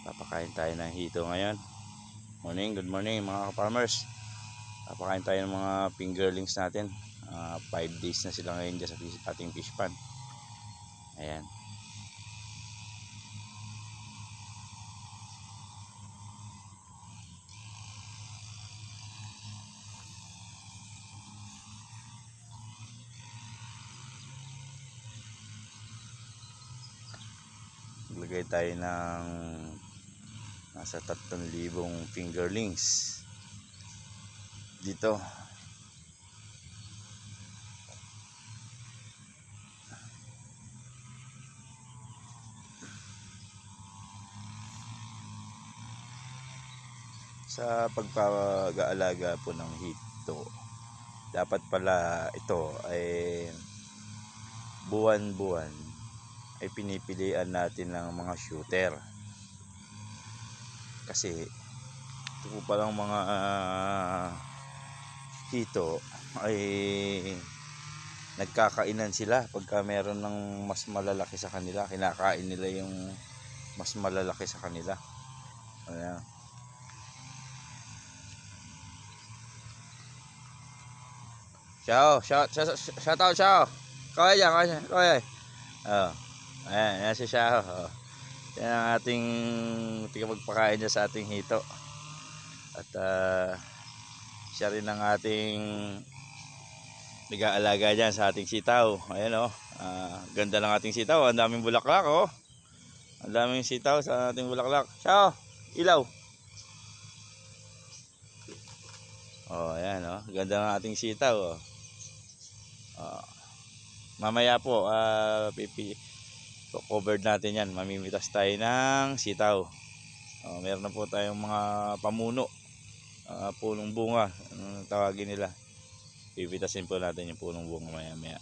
Papakain tayo ng hito ngayon. Good morning mga ka-farmers. Papakain tayo ng mga fingerlings natin. 5 days na sila ngayon dyan sa ating fish pan. Ayan. Maglagay tayo ng nasa 3,000 fingerlings dito. Sa pagpag-aalaga po ng hito, dapat pala ito ay buwan-buwan ay pinipilian natin ng mga shooter, kasi ito po palang mga hito ay nagkakainan sila pagka meron ng mas malalaki sa kanila. Kinakain nila yung mas malalaki sa kanila. Ayan. Shout out, Xiao. Kaya. Oh. Ayan si Xiao. Oh. Yan ang ating tigapagpakain dyan sa ating hito. At siya rin ang ating nag-aalaga dyan sa ating sitaw. Ayan, oh. Ganda ng ating sitaw. Ang daming bulaklak, oh. Ang daming sitaw sa ating bulaklak. Xiao, ilaw. Oh, ayan, oh. Ganda ng ating sitaw, oh. Mamaya po covered natin yan. Mamimitas tayo ng sitaw. Meron na po tayong mga pamuno, punong bunga, tawagin nila. Pipitasin po natin yung punong bunga maya maya.